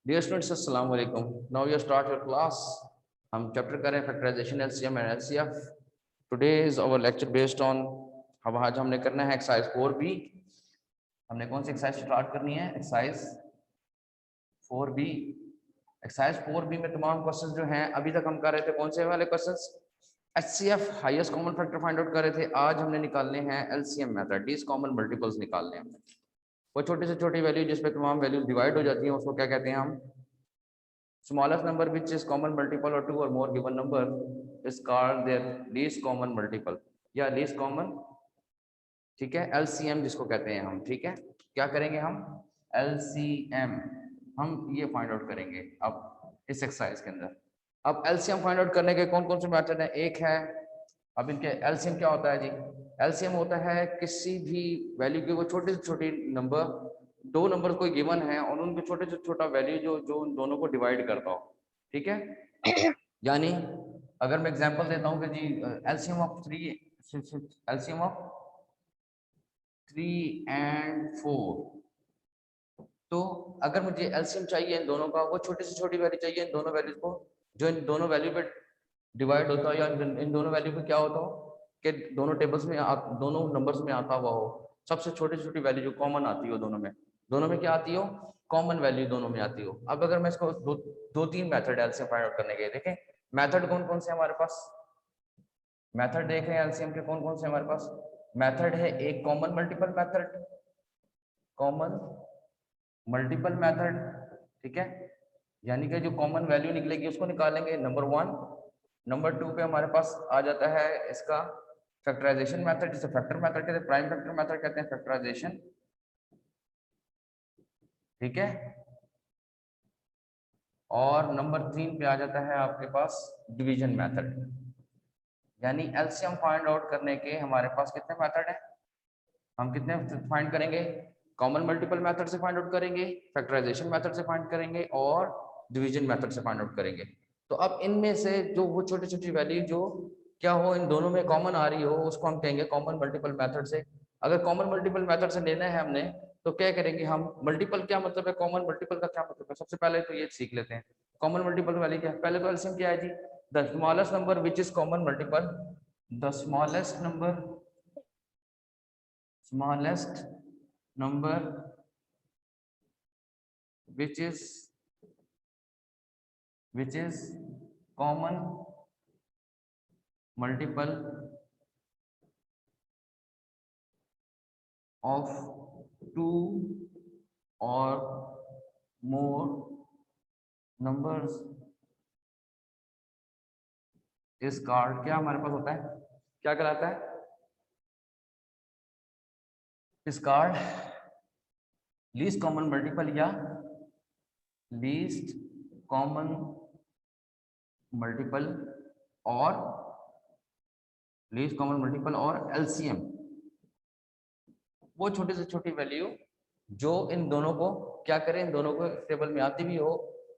Dear students अस्सलाम वालेकुम। Now you start your class. हम चैप्टर करें factorization LCM and LCF. Today is our lecture based on अब आज हमने करना है एक्सरसाइज 4B। हमने कौन सी एक्सरसाइज स्टार्ट करनी है? Exercise 4B। एक्सरसाइज 4B में तमाम क्वेश्चंस जो हैं अभी तक हम कर रहे थे कौन से वाले questions? HCF highest common factor find out कर रहे थे। आज हमने निकालने हैं LCM method, least common multiples निकालने हैं। वो छोटी से छोटी वैल्यू जिसपे तमाम वैल्यू डिवाइड हो जाती हैं उसको क्या कहते हैं हम? Smallest number which is common multiple or two or more given number is called their least common multiple या least common, ठीक है, LCM जिसको कहते हैं हम। ठीक है, क्या करेंगे हम? LCM हम ये फाइंड आउट करेंगे अब इस एक्सरसाइज के अंदर। अब LCM फाइंड आउट करने के कौन कौन से मेथड हैं? एक है, अब इनके LCM क्या होता है जी? LCM होता है किसी भी वैल्यू के वो छोटे से छोटी नंबर, दो नंबर कोई गिवन है और उनके छोटे से छोटा वैल्यू जो जो उन दोनों को डिवाइड करता हो। ठीक है, यानी अगर मैं एग्जांपल देता हूं कि जी एलसीएम ऑफ 3 and 4, तो अगर मुझे एलसीएम चाहिए इन दोनों का, वो छोटी से छोटी वैल्यू चाहिए इन दोनों वैल्यूज को जो इन दोनों वैल्यू पे डिवाइड होता है या इन दोनों वैल्यू पे क्या होता हो कि दोनों टेबल्स में दोनों नंबर्स में आता हुआ हो सबसे छोटी छोटी वैल्यू जो कॉमन आती हो दोनों में क्या आती हो? कॉमन वैल्यू दोनों में आती हो। अब अगर मैं इसको दो तीन मेथड एलसीएम फाइंड आउट करने के, देखें मेथड कौन कौन से हमारे पास। मेथड देख रहे हैं एलसीएम के कौन कौन से हमारे पास मेथड है। एक common multiple method, common multiple method, ठीक है, यानी कि जो कॉमन वैल्यू निकलेगी उसको निकालेंगे, नंबर 1। नंबर 2 पे हमारे पास आ जाता है इसका फैक्टराइजेशन मेथड, जिसे फैक्टर मेथड कहते हैं, प्राइम फैक्टर मेथड कहते हैं, फैक्टराइजेशन। ठीक है, और नंबर 3 पे आ जाता है आपके पास डिवीजन मेथड। यानी एलसीएम फाइंड आउट करने के हमारे पास कितने मेथड हैं? हम कितने फाइंड करेंगे? कॉमन मल्टीपल मेथड से फाइंड आउट करेंगे, फैक्टराइजेशन मेथड से फाइंड करेंगे और डिवीजन मेथड से फाइंड आउट करेंगे। तो अब इनमें से जो वो छोटी छोटी वैल्यू जो क्या हो इन दोनों में कॉमन आ रही हो उसको हम कहेंगे कॉमन मल्टीपल मेथड से। अगर कॉमन मल्टीपल मेथड से लेना है हमने तो क्या करेंगे हम? मल्टीपल क्या मतलब है, कॉमन मल्टीपल का क्या मतलब है, सबसे पहले तो ये सीख लेते हैं। कॉमन मल्टीपल वैल्यू क्या है? पहले तो एलसीएम क्या है जी? The smallest number which is common multiple, the smallest number, smallest number which is common multiple of two or more numbers is called, क्या हमारे पास होता है, क्या कहलाता है? is called least common multiple या least common multiple और least common multiple और LCM। वो छोटी से छोटी वैल्यू जो इन दोनों को क्या करें, इन दोनों को टेबल में आती भी हो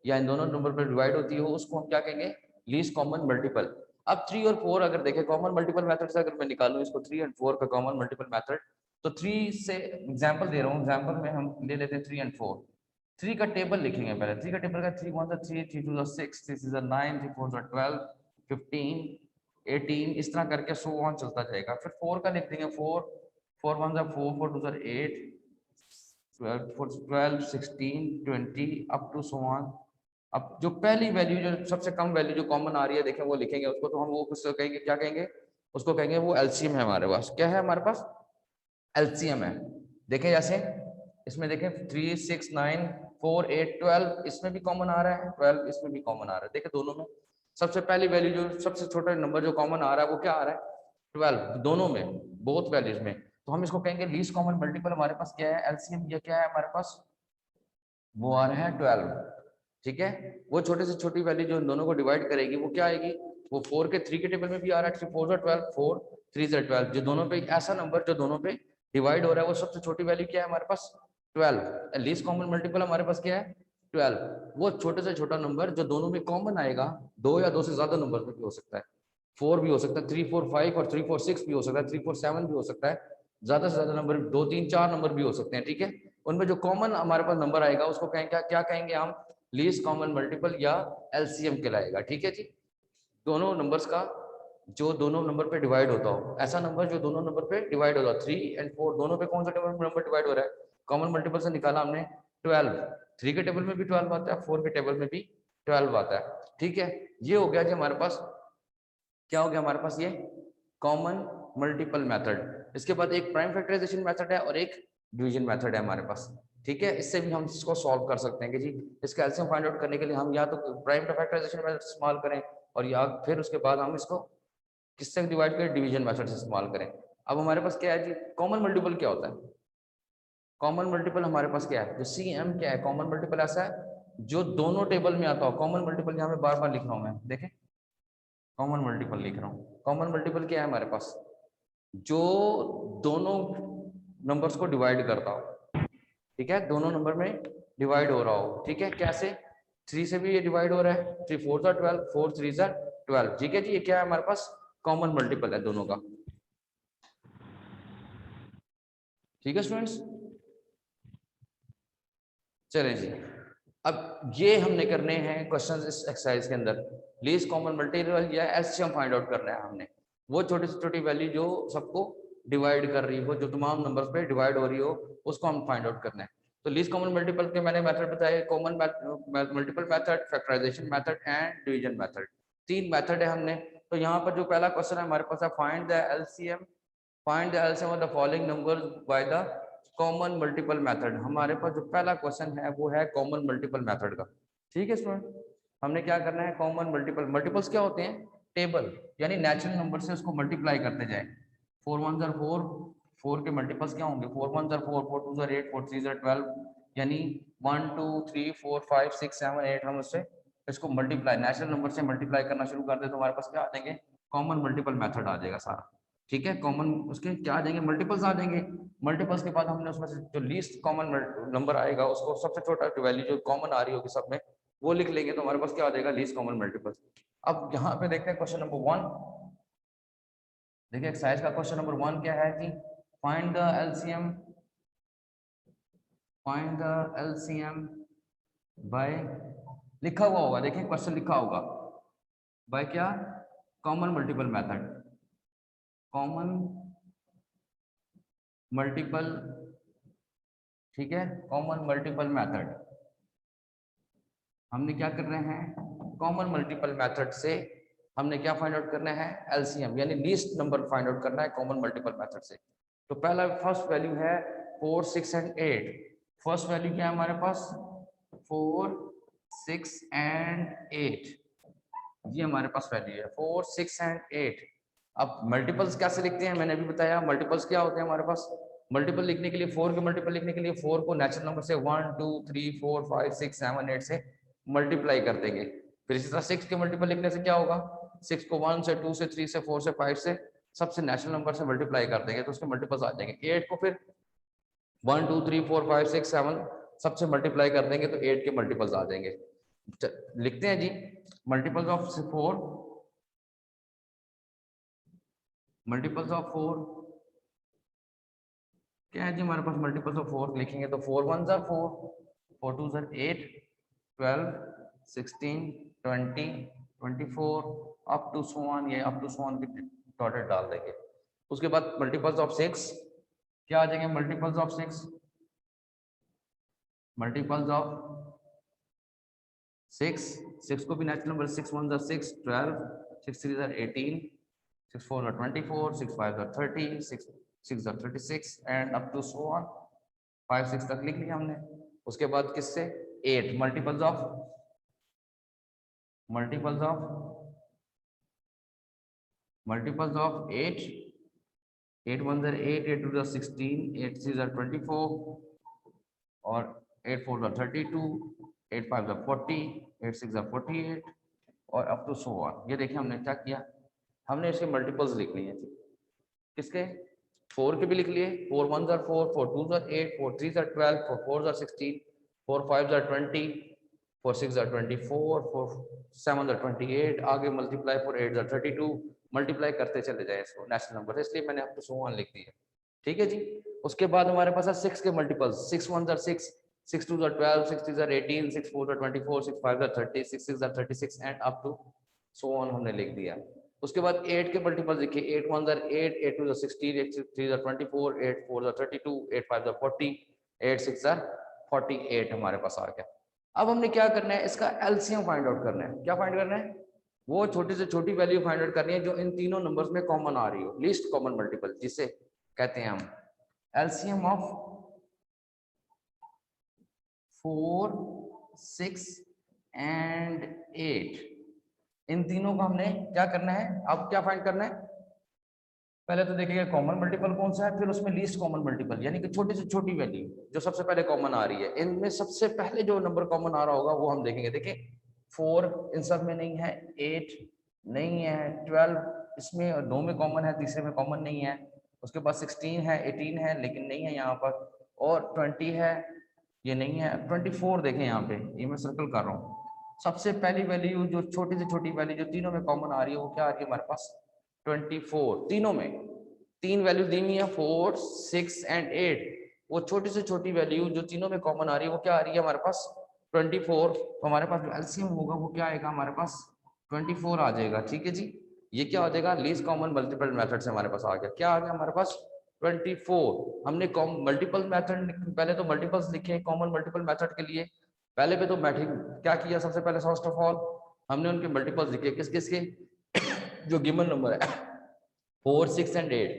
या इन दोनों नंबर पर डिवाइड होती हो उसको हम क्या कहेंगे? Least common multiple. अब 3 और 4 अगर देखें कॉमन मल्टीपल मेथड से, अगर मैं निकालूं इसको 3 और 4 का कॉमन मल्टीपल मेथड, तो 3 से एग्जांपल दे रहा हूं, एग्जांपल में हम ले लेते हैं 3 और 4। 3 का टेबल लिखेंगे पहले। 3 का टेबल का 3 1 3 3 2 6 3 9 3 4 12 15 18 इस तरह करके सो ऑन चलता जाएगा। फिर 4 का लिख देंगे 4 4 1 4 4 2 8 12 16 20 अप टू सो ऑन। अब जो पहली वैल्यू जो सबसे कम वैल्यू जो कॉमन आ रही है देखें वो लिखेंगे उसको, तो हम वो कुछ कहेंगे, क्या कहेंगे उसको? कहेंगे वो एलसीएम है हमारे पास। क्या है हमारे पास? एलसीएम है। देखें जैसे इसमें देखें 3 6 9 4 8 12 इसमें भी कॉमन आ रहा है, 12 इसमें भी कॉमन आ रहा है। देखें दोनों में सबसे पहली वैल्यू जो सबसे छोटा नंबर जो कॉमन आ रहा है वो क्या आ रहा है? 12 दोनों में, बोथ वैल्यूज में। तो हम इसको कहेंगे लीस्ट कॉमन मल्टीपल हमारे पास क्या है? एलसीएम। ये क्या है हमारे पास? वो आ रहा है 12। ठीक है, वो छोटे से छोटी वैल्यू जो इन दोनों को डिवाइड करेगी वो क्या आएगी? वो 4 के 3 के टेबल में भी आ रहा है, 3 4 12 4 3 12, जो दोनों पे ऐसा नंबर जो दोनों पे डिवाइड हो रहा है वो सबसे छोटी वैल्यू क्या है हमारे पास? 12। लीस्ट कॉमन मल्टीपल हमारे पास क्या है? 12। वो छोटे से छोटा नंबर जो दोनों में कॉमन आएगा, दो या दो से ज्यादा नंबर में भी हो सकता है, 4 भी हो सकता है, 3 4 5 और 3 4 6 भी हो सकता है, 3 4 7 भी हो सकता है, ज्यादा से ज्यादा नंबर 2 3 4 नंबर भी हो सकते हैं। ठीक है, उनमें जो कॉमन हमारे पास नंबर आएगा उसको कहेंगे क्या कहेंगे हम? लीस्ट कॉमन मल्टीपल या एलसीएम कहलाएगा। ठीक है जी, दोनों नंबर्स का जो दोनों नंबर पे डिवाइड होता हो, ऐसा नंबर जो दोनों नंबर पे डिवाइड होता हो, 3 और 4 दोनों पे कौन सा नंबर डिवाइड हो रहा है, कॉमन मल्टीपल से निकाला हमने 12, 3 के टेबल में भी 12 आता है, 4 के टेबल में भी 12 आता है। ठीक है, ये हो गया जी हमारे पास, क्या हो गया हमारे पास ये कॉमन मल्टीपल मेथड। इसके बाद एक प्राइम फैक्टराइजेशन मेथड है और एक डिवीजन मेथड है हमारे पास। ठीक है, इससे भी हम इसको सॉल्व कर सकते हैं कि जी इसका एलसीएम फाइंड आउट करने के लिए हम या तो प्राइम फैक्टराइजेशन मेथड इस्तेमाल करें और या फिर उसके बाद हम इसको किससे डिवाइड करें, डिवीजन मेथड से इस्तेमाल करें। अब हमारे पास क्या है जी, कॉमन मल्टीपल क्या होता है, कॉमन मल्टीपल हमारे पास क्या है, जो CM क्या है, कॉमन मल्टीपल ऐसा है जो दोनों टेबल में आता हो। कॉमन मल्टीपल यहाँ पे बार बार लिख रहा हूं मैं, देखें कॉमन मल्टीपल लिख रहा हूँ। कॉमन मल्टीपल क्या है हमारे पास, जो दोनों नंबर्स को डिवाइड करता हो। ठीक है, दोनों नंबर में डिवाइड हो रहा हो। ठीक है, कैसे, 3 से भी ये डिवाइड हो रहा है, 3 4 12, 4 3 12। ठीक है जी, ये क्या है हमारे पास, कॉमन मल्टीपल है दोनों का। ठीक है स्टूडेंट्स, चलें जी, अब ये हमने करने हैं क्वेश्चंस इस एक्सरसाइज के अंदर। लीस्ट कॉमन मल्टीपल या एलसीएम फाइंड आउट करना है हमने, वो छोटी से छोटी वैल्यू जो सबको डिवाइड कर रही हो, जो तमाम नंबर्स पे डिवाइड हो रही हो, उसको हम फाइंड आउट करना है। तो लीस्ट कॉमन मल्टीपल के मैंने मेथड बताए, common multiple method, factorization method and division method, 3 method है हमने। तो यहाँ पर जो पहला क्वेश्चन है हमारे पास है, find the LCM, find the LCM of the following numbers by the common multiple method. हमारे पास जो पहला क्वेश्चन है वो है कॉमन मल्टीपल मेथड का। ठीक है स्टूडेंट, हमने क्या करना है, कॉमन मल्टीपल, मल्टीपल्स क्या होते हैं, टेबल यानी नेचुरल नंबर से उसको मल्टीप्लाई करते जाए। 4 1 4, 4 के मल्टीपल्स क्या होंगे, 4 1 4, 4 2 8, 4 3 12, यानी 1 2 3 4 5 6 7 8, हम उससे इसको मल्टीप्लाई, नेचुरल नंबर से मल्टीप्लाई करना शुरू कर दे तो हमारे पास क्या आ जाएंगे, कॉमन मल्टीपल मेथड आ जाएगा सारा। ठीक है, कॉमन उसके क्या आ जाएंगे, मल्टीपल्स आ जाएंगे। मल्टीपल्स के बाद हमने उसमें से जो लीस्ट कॉमन नंबर आएगा उसको, सबसे छोटा वैल्यू जो कॉमन आ रही होगी सब में, वो लिख लेंगे तो हमारे पास क्या आ जाएगा, लीस्ट कॉमन मल्टीपल्स। अब यहाँ पे देखते हैं क्वेश्चन नंबर 1। देखिए एक्सरसाइज का क्वेश्चन नंबर 1 क्या है कि find the LCM, find the LCM bye, लिखा हुआ होगा, देखिए क्वेश्चन लिखा होगा बाय क्या, common multiple method, common multiple, ठीक है, कॉमन मल्टीपल मेथड। हमने क्या कर रहे हैं, कॉमन मल्टीपल मेथड से हमने क्या फाइंड आउट करना है, एलसीएम यानी लीस्ट नंबर फाइंड आउट करना है कॉमन मल्टीपल मेथड से। तो पहला फर्स्ट वैल्यू है 4 6 एंड 8। फर्स्ट वैल्यू क्या है हमारे पास, 4 6 एंड 8, ये हमारे पास वैल्यू है 4 6 एंड 8। अब मल्टीपल्स कैसे लिखते हैं, मैंने अभी बताया मल्टीपल्स क्या होते हैं हमारे पास। मल्टीपल लिखने के लिए, 4 के मल्टीपल लिखने के लिए 4 को नेचुरल नंबर से 1 2 3 4 5 6 7 8 से मल्टीप्लाई कर देंगे। फिर इसी तरह 6 के मल्टीपल लिखने से क्या होगा, 6 को 1 से 2 से 3 से 4 से 5 से सबसे नेचुरल नंबर से मल्टीप्लाई कर देंगे तो उसके मल्टीपल्स आ जाएंगे। 8 को फिर 1 2 3 4 5 6 7 सबसे मल्टीप्लाई कर देंगे तो 8 के मल्टीपल्स आ जाएंगे। लिखते हैं जी, मल्टीपल्स ऑफ 4, मल्टीपल्स ऑफ 4 क्या है जी हमारे पास, मल्टीपल्स ऑफ 4 लिखेंगे तो 4 1 4, 4 2 8, 12 16 20 24 अप टू सो ऑन, ये अप टू सो ऑन की डॉटेड डाल देंगे। उसके बाद मल्टीपल्स ऑफ 6 क्या आ जाएंगे, मल्टीपल्स ऑफ 6, मल्टीपल्स ऑफ 6, 6 को भी natural number, 6 1 6 12, 6 3 18, 6 4 24, 6 5 30, 6 6 36 and up to so on 5 6 तक लिख लिया हमने। उसके बाद किससे, 8, मल्टीपल्स ऑफ 8, 8 1 8, 8 2 16, 8 3 24 और 8 4 32, 8 5 40, 8 6 48 और अप टू सो ऑन। ये देखिए हमने क्या किया, हमने इसके मल्टीपल्स लिख लिए थे, किसके, 4 के भी लिख लिए, 4 1 4, 4 2 8, 4 3 12, 4 4 16, 4 5 20, 4 6 24, 4 7 28, आगे मल्टीप्लाई 4 8 32, मल्टीप्लाई करते चले जाए इसको नेचुरल नंबर, इसलिए मैंने आपको सो ऑन लिख दिया। ठीक है जी, उसके बाद हमारे पास है 6 के multiples, 6 1 6, 6 2 12, 6 3 18, 6 4 24, 6 5 30, 6 6 36 and up to so on हमने लिख दिया। उसके बाद 8 के मल्टीपल लिखे, 8 1 8, 8 2 16, 8 3 24, 8 4 32, 8 5 40, 8 6 48 हमारे पास आ गया। अब हमने क्या करना है, इसका एलसीएम फाइंड आउट करना है। क्या फाइंड करना है? वो छोटी से छोटी वैल्यू फाइंड आउट करनी है जो इन तीनों नंबर्स में कॉमन आ रही हो, लीस्ट कॉमन मल्टीपल, जिसे कहते हैं हम एलसीएम ऑफ 4 6 एंड 8। इन तीनों को हमने क्या करना है, अब क्या फाइंड करना है? पहले तो देखिए कॉमन मल्टीपल कौन सा है, फिर उसमें लीस्ट कॉमन मल्टीपल, यानी कि छोटी से छोटी वैल्यू जो सबसे पहले कॉमन आ रही है। इनमें सबसे पहले जो नंबर कॉमन आ रहा होगा वो हम देखेंगे। देखिए 4 इन सब में नहीं है, 8 नहीं है, 12 इसमें 2 में कॉमन है, तीसरे में कॉमन नहीं है। उसके बाद 16 है, 18 है लेकिन नहीं है यहाँ पर, और 20 है, ये नहीं है। 24 देखें यहाँ पे, ये मैं सर्कल कर रहा हूँ। सबसे पहली वैल्यू जो छोटी से छोटी वैल्यू जो तीनों में कॉमन आ रही है वो क्या आ रही है हमारे पास? 24। तीनों में तीन वैल्यू दी हुई है, 4 6 एंड 8। वो छोटी से छोटी वैल्यू जो तीनों में कॉमन आ रही है वो क्या आ रही है हमारे पास? 24। तो हमारे पास जो एलसीएम होगा वो क्या आएगा हमारे पास? 24 आ जाएगा। ठीक है जी, ये क्या हो जाएगा? लीस्ट कॉमन मल्टीपल मेथड से हमारे पास आ गया। क्या आ गया हमारे पास? 24। हमने मल्टीपल मेथड, पहले तो मल्टीपल्स लिखे कॉमन मल्टीपल मेथड के लिए। पहले पे तो मैट्रिक क्या किया, सबसे पहले फर्स्ट ऑफ ऑल हमने उनके मल्टीपल्स लिखे, किस किस के? जो गिवन नंबर है 4 6 एंड 8,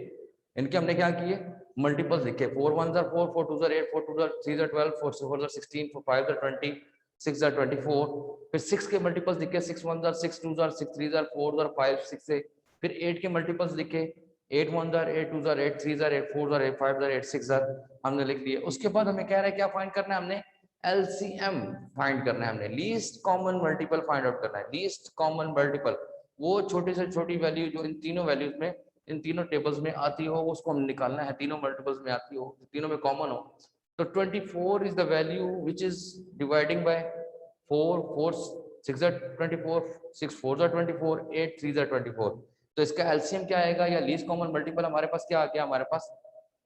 इनके हमने क्या किए? मल्टीपल्स लिखे। 4 1 4, 4 2 8, 4 2 3 12, 4 4 16, 4 5 20, 6 24। फिर 6 के मल्टीपल्स लिखे, 6 1 6, 2 6 3 4 5 6 से। फिर 8 के मल्टीपल्स लिखे, 8 1 8 2 8 3 8 4 8 5 8 6 हमने लिख लिए। उसके बाद हमें कह रहा है क्या फाइंड करना है? हमने एलसीएम फाइंड करना है, हमने least common multiple find out करना है। लीस्ट कॉमन मल्टीपल, वो छोटी से छोटी वैल्यू जो इन तीनों वैल्यूज में, इन तीनों टेबल्स में आती हो, उसको हम निकालना है। तीनों मल्टीपल्स में आती हो, तीनों में कॉमन हो। तो 24 is the value which is dividing by 4 4 6 24, 6 4 24, 8 3 24। तो इसका एलसीएम क्या आएगा या लीस्ट कॉमन मल्टीपल हमारे पास क्या आ गया? हमारे पास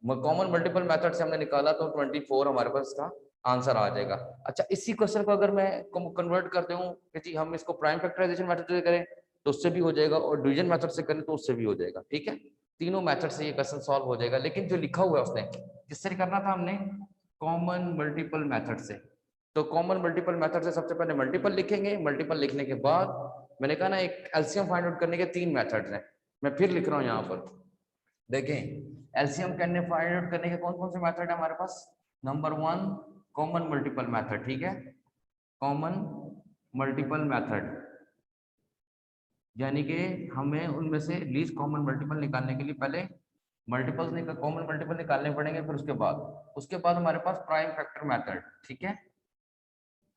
कॉमन मल्टीपल मेथड से हमने निकाला तो 24 हमारे पास का आंसर आ जाएगा। अच्छा, इसी क्वेश्चन को अगर मैं कन्वर्ट करते हूँ कि जी हम इसको प्राइम फैक्टराइजेशन मेथड से करें तो उससे भी हो जाएगा, और डिवीजन मेथड से करें तो उससे भी हो जाएगा। ठीक है, तीनों मेथड से ये क्वेश्चन सॉल्व हो जाएगा। लेकिन जो लिखा हुआ है उसने किससे करना था? हमने कॉमन मल्टीपल मेथड से। तो कॉमन मल्टीपल मेथड से सबसे पहले मल्टीपल लिखेंगे। मल्टीपल लिखने के बाद मैंने कहा ना एक एलसीएम फाइंड आउट करने के 3 मेथड्स हैं। मैं फिर लिख रहा हूँ यहाँ पर, देखें एलसीएम करने फाइंड आउट करने के कौन कौन से मेथड है हमारे पास? Number 1 common multiple method. ठीक है, कॉमन मल्टीपल मेथड, यानी कि हमें उनमें से लीस्ट कॉमन मल्टीपल निकालने के लिए पहले मल्टीपल्स निकाल कॉमन मल्टीपल निकालने पड़ेंगे। फिर उसके बाद हमारे पास प्राइम फैक्टर मेथड। ठीक है,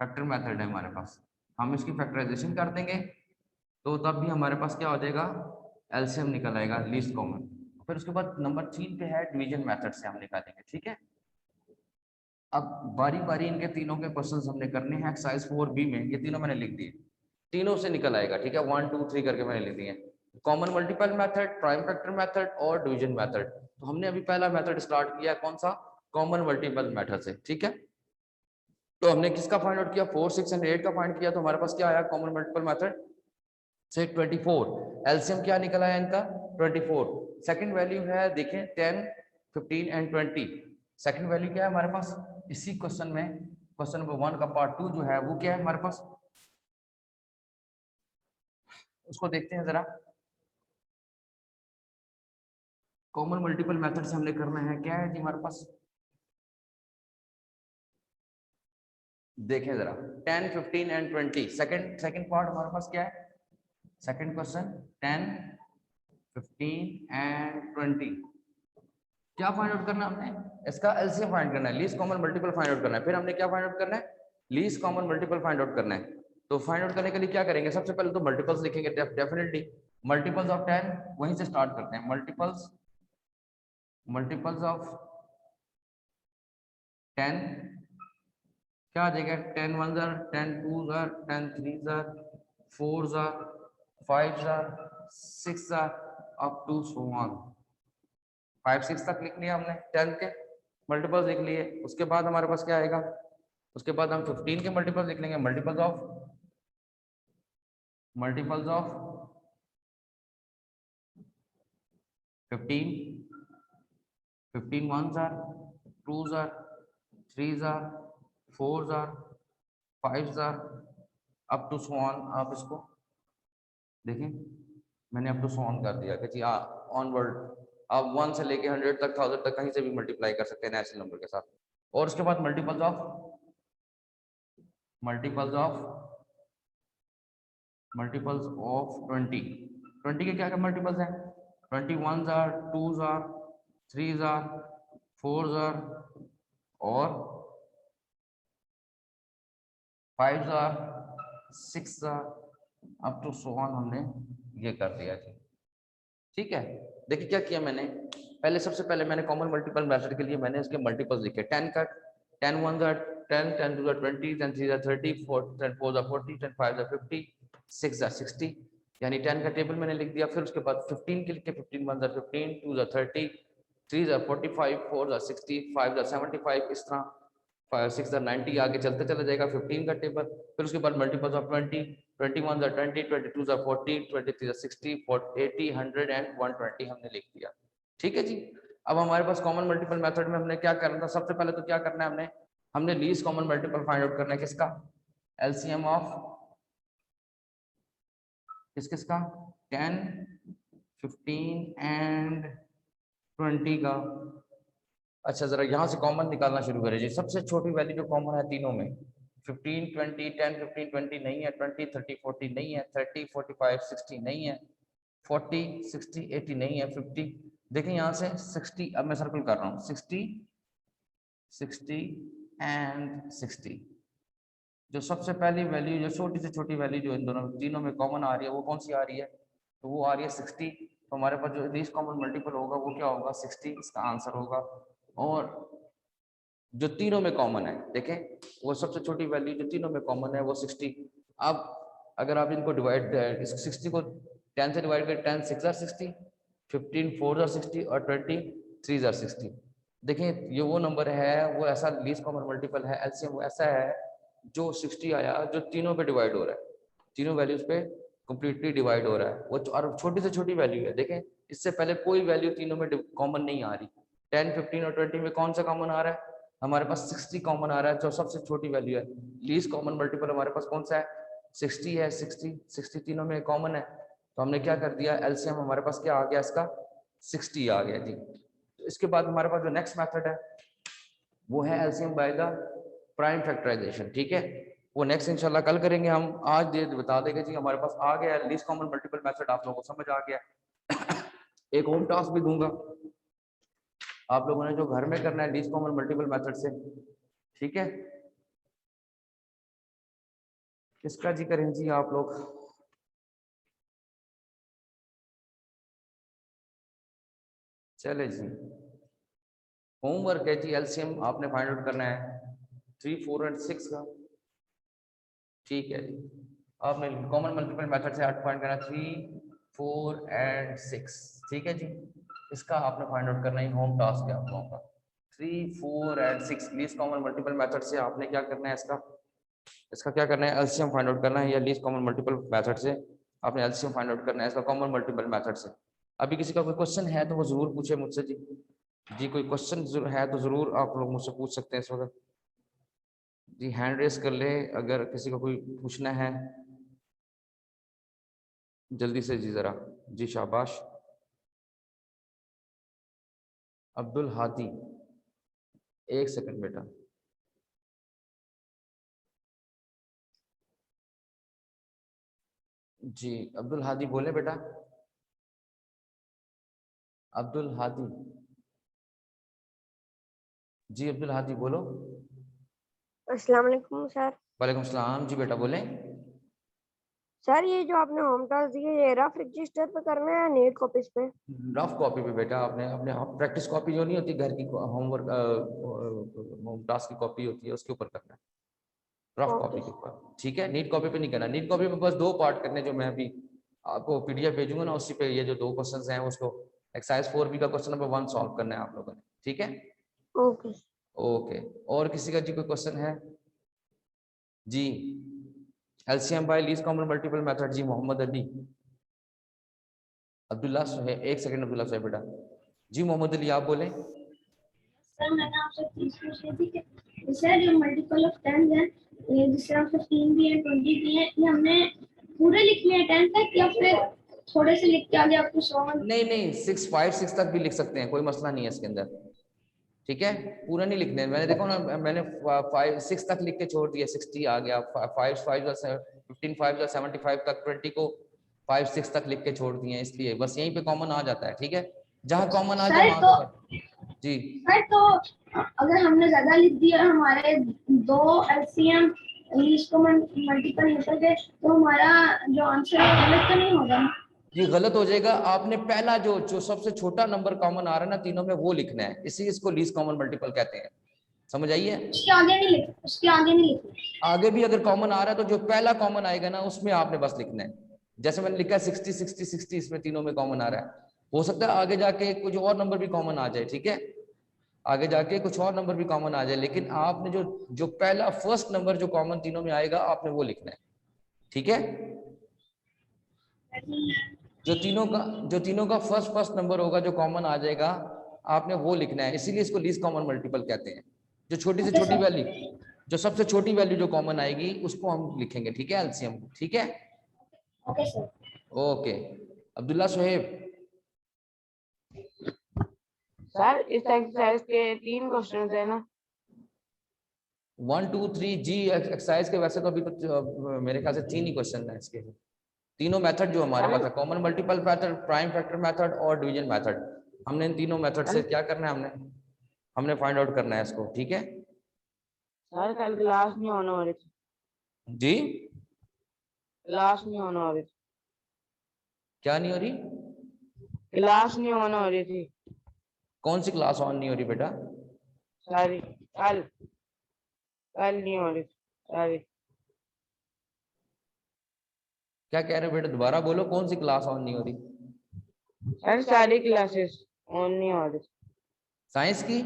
फैक्टर मेथड है हमारे पास, हम इसकी फैक्टराइजेशन कर देंगे तो तब भी हमारे पास क्या हो जाएगा? एलसीएम निकल आएगा, लीस्ट कॉमन। फिर उसके बाद नंबर 3 पे है डिवीजन मेथड से हम निकालेंगे। ठीक है, अब बारी बारी इनके तीनों के क्वेश्चंस हमने करने हैं। एक्सरसाइज 4B में ये तीनों मैंने लिख दिए, तीनों से निकल आएगा। ठीक है, 1 2 3 करके मैंने लिख दिए, common multiple method, prime factor method और डिवीजन मेथड। तो हमने अभी पहला मेथड स्टार्ट किया, कौन सा? कॉमन मल्टीपल मेथड से। ठीक है, तो हमने किसका फाइंड आउट किया? 4 6 एंड 8 का फाइंड किया। तो हमारे पास क्या आया कॉमन मल्टीपल मेथड से? 24। एलसीएम क्या निकल आया इनका? 24। सेकंड वैल्यू है देखें 10 15 एंड 20। सेकंड वैल्यू क्या है हमारे पास इसी क्वेश्चन में? क्वेश्चन नंबर 1 का पार्ट 2 जो है वो क्या है हमारे पास, उसको देखते हैं जरा। कॉमन मल्टीपल मेथड से हमने करना है, क्या है जी हमारे पास? देखें जरा 10 15 एंड 20। सेकंड पार्ट हमारे पास क्या है? Second question 10 15 and 20। क्या फाइंड आउट करना है हमने? इसका एलसीएम फाइंड करना है, least common multiple find out करना है। फिर हमने क्या फाइंड आउट करना है? Least common multiple find out करना है। तो फाइंड आउट करने के लिए क्या करेंगे? सबसे पहले तो मल्टीपल्स लिखेंगे डेफिनेटली। मल्टीपल्स ऑफ 10 वहीं से स्टार्ट करते हैं। मल्टीपल्स ऑफ 10 क्या आ जाएगा? 10 1 10 2 10 3 4 5 6 अप टू सो ऑन। 5 6 तक लिख लिया हमने, 10 के मल्टीपल्स लिख लिए। उसके बाद हमारे पास क्या आएगा? उसके बाद हम 15 के मल्टीपल लिख लेंगे, multiples of 15, 15 ones are, 2s are, 3s are, 4s are, 5s are, up to so on. आप इसको देखें, मैंने अप टू सो ऑन कर दिया कि जी ऑनवर्ड आप 1 से लेके 100 तक 1000 तक कहीं से भी मल्टीप्लाई कर सकते हैं नेचुरल नंबर के साथ। और उसके बाद मल्टीपल्स ऑफ 20 के क्या क्या मल्टीपल्स हैं? 21s are, 2s are, 3s are, 4s are और 5s are, 6s are, up to so on हमने ये कर दिया जी। ठीक है, देखिए क्या किया मैंने, पहले सबसे पहले मैंने कॉमन मल्टीपल मेथड के लिए मैंने इसके मल्टीपल्स लिखे। 10 का 10 1s are 10, 10 2s are 20, 10 3s are 30, 10 4s are 40, 10 5s are 50, 6s are 60, यानी 10 का टेबल मैंने लिख दिया। फिर उसके बाद 15 के लिखे, 15 1s are 15, 2s are 30, 3s are 45, 4s are 60, 5s are 75, इस तरह 6 are 90 आगे चलते चला जाएगा 15 का टेबल। फिर उसके बाद multiples of 20, 21s are 20, 22s are 40, 23s are 60, 80, 100 and 120 हमने लिख दिया। ठीक है जी। अब हमारे पास कॉमन मल्टीपल मेथड में हमने क्या करना था, सबसे पहले तो क्या करना है, हमने least common multiple find out करना है। किसका? एलसीएम ऑफ किसका? 10, 15 एंड 20 का। अच्छा, जरा यहाँ से कॉमन निकालना शुरू करें जी। सबसे छोटी वैल्यू जो कॉमन है तीनों में, 15, 20, 10, 15, 20 नहीं है, 20, 30, 40 नहीं है, 30, 45, 60 नहीं है, 40, 60, 80 नहीं है, 50 देखें यहाँ से 60, अब मैं सर्कल कर रहा हूँ 60, 60 एंड 60। जो सबसे पहली वैल्यू, जो छोटी से छोटी वैल्यू जो इन दोनों तीनों में कॉमन आ रही है वो कौन सी आ रही है? तो वो आ रही है 60। तो हमारे पास जो लीस्ट कॉमन मल्टीपल होगा वो क्या होगा? 60 इसका आंसर होगा। और जो तीनों में कॉमन है, देखें वो सबसे छोटी वैल्यू जो तीनों में कॉमन है वो 60। अब अगर आप इनको डिवाइड, इस 60 को 10 से डिवाइड करें, 10 6 are 60, 15 4 are 60 और 20 3 are 60। देखें ये वो नंबर है, वो ऐसा लीस्ट कॉमन मल्टीपल है, एलसीएम वो ऐसा है जो 60 आया जो तीनों पे डिवाइड हो रहा है, तीनों वैल्यूज पे कंप्लीटली डिवाइड हो रहा है वो। और छोटी से छोटी वैल्यू है, देखें इससे पहले कोई वैल्यू तीनों में कॉमन नहीं आ रही। 10, 15 और 20 में कौन सा कॉमन आ रहा है? हमारे पास 60 कॉमन आ रहा है जो सबसे छोटी वैल्यू है। लीस्ट कॉमन मल्टीपल हमारे पास कौन सा है? 60 है। 60 तीनों में कॉमन है, तो हमने क्या कर दिया, एलसीएम हमारे पास क्या आ गया इसका? 60 आ गया जी। तो इसके बाद हमारे पास जो नेक्स्ट मेथड है वो है LCM by the prime factorization. ठीक है, वो नेक्स्ट इंशाल्लाह कल करेंगे हम। आज ये बता देंगे जी हमारे पास आ गया लीस्ट कॉमन मल्टीपल मेथड, आप लोगों को समझ आ गया। एक होम टास्क भी दूंगा आप लोगों ने जो घर में करना है लीस्ट कॉमन मल्टीपल मेथड से। ठीक है, किसका जी करें जी आप लोग? चले जी, होमवर्क है जी, एलसीएम आपने फाइंड आउट करना है 3, 4 एंड 6 का। ठीक है जी, आपने कॉमन मल्टीपल मेथड से 8 फाइंड करना, 3, 4 एंड 6। ठीक है जी, इसका आपने फाइंड आउट करना है, होम टास्क है आप लोगों का। 3, 4 and 6 least common multiple method से आपने क्या करना है, इसका क्या करना है, एलसीएम फाइंड आउट करना है, या लीस्ट कॉमन मल्टीपल मेथड से आपने एलसीएम फाइंड आउट करना है इसका कॉमन मल्टीपल मेथड से। अभी किसी का कोई क्वेश्चन है तो वो जरूर पूछे मुझसे जी। जी कोई क्वेश्चन है तो जरूर आप लोग मुझसे पूछ सकते हैं इस वक्त जी, हैंड रेस कर ले अगर किसी को कोई पूछना है जल्दी से जी जरा। जी शाबाश, अब्दुल हादी, एक सेकंड बेटा। जी अब्दुल हादी बोले बेटा, अब्दुल हादी। जी अब्दुल हादी बोलो। अस्सलाम वालेकुम सर। वालेकुम सलाम जी बेटा बोले। सर ये जो आपने होम टास्क दिए ये रफ रजिस्टर पे करना है नीट कॉपीज पे? रफ कॉपी पे बेटा, आपने अपने प्रैक्टिस कॉपी जो नहीं होती घर की होमवर्क होम टास्क की कॉपी होती है उसके ऊपर करना है, रफ ओके कॉपी के ऊपर। ठीक है, नीट कॉपी पे नहीं करना। नीट कॉपी पे बस 2 पार्ट करने, जो मैं अभी आपको पीडीएफ भेजूंगा ना उसी पे ये जो 2 क्वेश्चंस हैं उसको एक्सरसाइज 4B का क्वेश्चन नंबर 1 सॉल्व करना है आप लोगों ने। ठीक है, ओके। ओके। और किसी का जी कोई क्वेश्चन है? जी LCM by least common multiple method. जी मोहम्मद अली। अब्दुल्ला सुहेब, एक सेकंड अब्दुल्ला सुहेब बेटा। जी मोहम्मद अली आप बोले। सर मैंने आपसे चीज पूछी थी कि सर जो मल्टीपल ऑफ 10 है, ये जिस तरह 15 भी है 20 भी है, ये हमने पूरे लिखने हैं 10 तक या फिर थोड़े से लिख के आगे आपको 100? नहीं नहीं 6 5 6 तक भी लिख सकते हैं, कोई मसला नहीं है इसके अंदर। ठीक है पूरा नहीं लिखने, मैंने देखो ना मैंने 5 6 तक लिख के छोड़ दिया, 60 आ गया, 5 5 15 5 75 तक, 20 को 5 6 तक लिख के छोड़ दिए, इसलिए बस यहीं पे कॉमन आ जाता है। ठीक है जहां कॉमन आ जाए सर वहां तो पे। जी सर तो अगर हमने ज्यादा लिख दिया और हमारे दो एलसीएम लीस्ट कॉमन मल्टीपल निकल गए तो हमारा जो आंसर है गलत तो नहीं होगा ना? ये गलत हो जाएगा। आपने पहला जो जो सबसे छोटा नंबर कॉमन आ रहा है ना तीनों में, वो लिखना है, इसी इसको लीस्ट कॉमन मल्टीपल कहते हैं। समझ आइए। उसके आगे नहीं लिखना, उसके आगे नहीं लिखना। आगे भी अगर कॉमन आ रहा है तो जो पहला कॉमन आएगा ना उसमें आपने बस लिखना है। जैसे मैंने लिखा 60 60 60, इसमें तीनों में कॉमन आ रहा है। हो सकता है आगे जाके कुछ और नंबर भी कॉमन आ जाए। ठीक है आगे जाके कुछ और नंबर भी कॉमन आ जाए, लेकिन आपने जो जो पहला फर्स्ट नंबर जो कॉमन तीनों में आएगा आपने वो लिखना है। ठीक है जो तीनों का फर्स्ट फर्स्ट नंबर होगा जो कॉमन आ जाएगा आपने वो लिखना है, इसीलिए इसको लीस्ट कॉमन मल्टीपल कहते हैं। जो छोटी से छोटी वैल्यू, जो सबसे छोटी वैल्यू जो कॉमन आएगी उसको हम लिखेंगे। ठीक है एलसीएम। ठीक है okay sir. Okay Abdullah Suhaib. Sir इस एक्सरसाइज के 3 क्वेश्चन है ना? 1 2 3 जी एक्सरसाइज के वैसे तो अभी तो मेरे ख्याल से 3 ही क्वेश्चन है इसके। तीनों मेथड जो हमारे पास है, common multiple method, prime factor method और डिवीजन मेथड, हमने इन तीनों मेथड से क्या करना है, हमने फाइंड आउट करना है इसको। ठीक है सर कल क्लास नहीं होने वाली थी, जी क्लास नहीं होने वाली थी, क्या नहीं हो रही? क्लास नहीं होने वाली थी कौन सी क्लास ऑन नहीं हो रही बेटा? सारी। कल नहीं हो रही थी सारी। क्या कह रहे हो बेटा, दोबारा बोलो, कौन सी क्लास ऑन नहीं हो रही? सर सारी क्लासेस ऑन नहीं हो रही थी, साइंस की?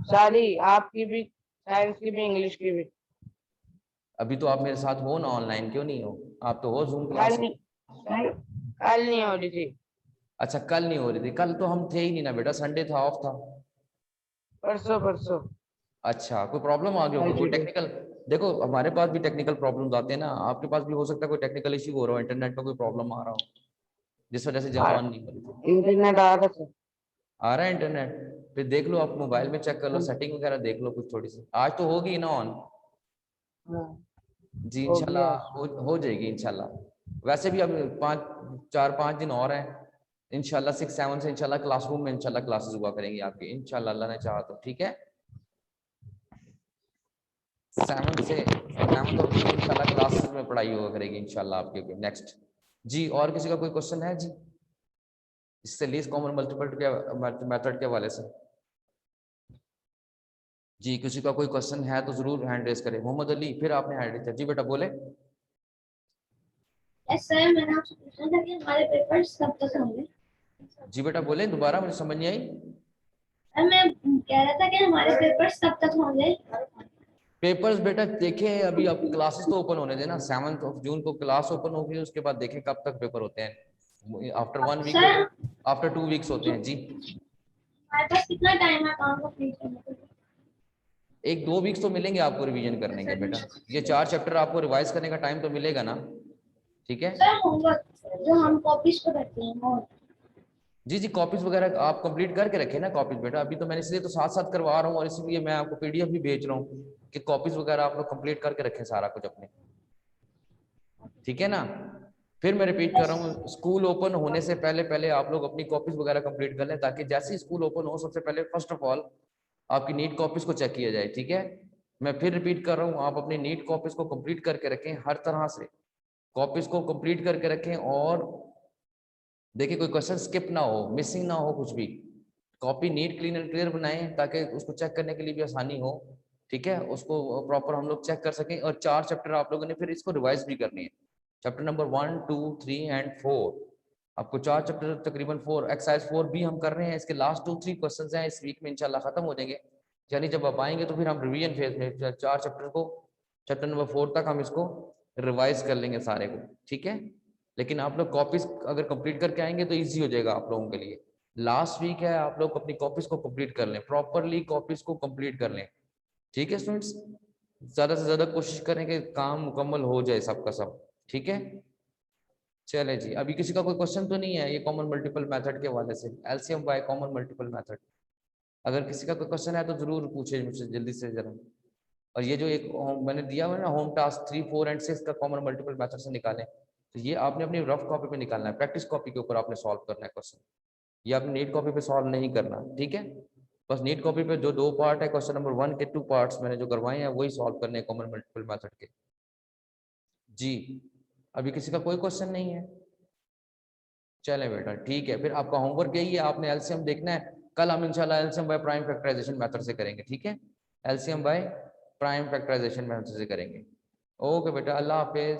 सारी, आपकी भी, साइंस की भी, इंग्लिश की भी। अभी तो आप मेरे साथ हो ना ऑनलाइन, क्यों नहीं हो? आप तो हो जूम कल क्लास। नहीं, कल नहीं हो रही थी। अच्छा कल नहीं हो रही थी, कल तो हम थे ही नहीं ना बेटा, संडे था, ऑफ था। परसों अच्छा कोई प्रॉब्लम आ गई होगी, कोई टेक्निकल, देखो हमारे पास भी टेक्निकल प्रॉब्लम्स आते हैं ना, आपके पास भी हो सकता है कोई टेक्निकल इश्यू हो रहा हो, इंटरनेट में कोई प्रॉब्लम आ रहा हो जिस वजह से जब ऑन नहीं हो रही थी। इंटरनेट आ रहा था। आ रहा है इंटरनेट? फिर देख लो, आप मोबाइल में चेक कर लो, सेटिंग वगैरह देख लो कुछ थोड़ी सी, आज तो होगी ना ऑन। जी हो इंशाल्लाह गया। हो जाएगी इंशाल्लाह। वैसे भी अब 4 5 दिन और हैं, इंशाल्लाह 6 7 से इंशाल्लाह क्लासरूम में इंशाल्लाह क्लासेस हुआ करेंगी आपकी, इंशाल्लाह अल्लाह ने चाहा तो। ठीक है 7 और 8 इंशाल्लाह क्लासेस में पढ़ाई हुआ करेगी इंशाल्लाह आपके। नेक्स्ट जी और किसी का कोई क्वेश्चन है जी इससे लीस्ट कॉमन मल्टीपल के मेथड के हवाले से? जी किसी का कोई क्वेश्चन है तो जरूर हैंड रेज करें। मोहम्मद अली फिर आपने हैंड रेज किया, जी बेटा बोले। यस सर, मैंने आपसे पूछा था कि हमारे पेपर्स कब तक होंगे? जी बेटा बोले, दोबारा मुझे समझ नहीं आई। सर मैं कह रहा था कि हमारे पेपर्स कब तक होंगे? पेपर्स बेटा देखें, अभी आप क्लासेस तो ओपन होने देना, 7 जून को क्लास ओपन होगी, उसके बाद देखें कब तक पेपर होते हैं। After 1 week, sir after 2 weeks होते हैं जी। हमारे पास कितना टाइम है काम कंप्लीट करने के लिए? 1 2 वीक्स तो मिलेंगे आपको रिवीजन करने के बेटा, ये 4 चैप्टर आपको रिवाइज करने का टाइम तो मिलेगा ना। ठीक है सर होमवर्क जो हम कॉपीज पे करते हैं वो? जी जी कॉपीज वगैरह आप कंप्लीट करके रखें ना कॉपीज बेटा, अभी तो मैंने इसलिए तो साथ साथ करवा रहा हूँ, और इसलिए मैं आपको पीडीएफ भी भेज रहा हूँ कि कॉपीज वगैरह आप लोग कंप्लीट करके रखें सारा कुछ अपने। ठीक है ना, फिर मैं रिपीट कर रहा हूँ, स्कूल ओपन होने से पहले पहले आप लोग अपनी कॉपीज वगैरह कंप्लीट कर लें, ताकि जैसे ही स्कूल ओपन हो सबसे पहले फर्स्ट ऑफ ऑल आपकी नीट कॉपीज को चेक किया जाए। ठीक है मैं फिर रिपीट कर रहा हूँ, आप अपनी नीट कॉपीज को कंप्लीट करके रखें, हर तरह से कॉपीज को कंप्लीट करके रखें, और देखिए कोई क्वेश्चन स्किप ना हो, मिसिंग ना हो कुछ भी। Copy neat clean and clear बनाएं ताकि उसको चेक करने के लिए भी आसानी हो। ठीक है उसको प्रॉपर हम लोग चेक कर सकें, और 4 चैप्टर आप लोगों ने फिर इसको रिवाइज भी करनी है, चैप्टर नंबर 1 2 3 एंड 4। आपको 4 चैप्टर तकरीबन 4 एक्सरसाइज 4 भी हम कर रहे हैं, इसके लास्ट 2 3 क्वेश्चंस हैं, इस वीक में इंशाल्लाह खत्म हो जाएंगे। यानी जब आप आएंगे तो फिर हम रिवीजन फेज में 4 चैप्टर को चैप्टर नंबर 4 तक हम इसको रिवाइज कर लेंगे सारे को, ठीक है। लेकिन आप लोग कॉपीज अगर कंप्लीट करके आएंगे तो इजी हो जाएगा आप लोगों के लिए। लास्ट वीक है, आप लोग अपनी कॉपीज को कंप्लीट कर लें, प्रॉपरली कॉपीज को कंप्लीट कर लें, ठीक है स्टूडेंट्स। ज्यादा से ज्यादा कोशिश करें कि काम मुकम्मल हो जाए सबका सब, ठीक है। चले जी, अभी किसी का कोई क्वेश्चन तो नहीं है ये कॉमन मल्टीपल मेथड के हवाले से, LCM by common multiple method? अगर किसी का कोई क्वेश्चन है तो जरूर पूछे मुझसे जल्दी से जरा। और ये जो एक मैंने दिया हुआ है ना होम टास्क 3, 4 एंड 6 का कॉमन मल्टीपल मेथड से निकालें, तो ये आपने अपनी रफ कॉपी पे निकालना है, प्रैक्टिस कॉपी के ऊपर आपने सॉल्व करना है क्वेश्चन, ये आपने नीट कॉपी पे सॉल्व नहीं करना, ठीक है। बस नीट कॉपी पे जो 2 पार्ट है क्वेश्चन नंबर 1 के 2 पार्ट्स मैंने जो करवाए हैं वही सॉल्व करने हैं कॉमन मल्टीपल मेथड के। जी, अभी किसी का कोई क्वेश्चन नहीं है? चले बेटा ठीक है, फिर आपका होमवर्क यही है, आपने एलसीएम देखना है। कल हम इंशाल्लाह LCM by prime factorization method से करेंगे, ठीक है। LCM by prime factorization method से करेंगे। ओके बेटा, अल्लाह हाफिज।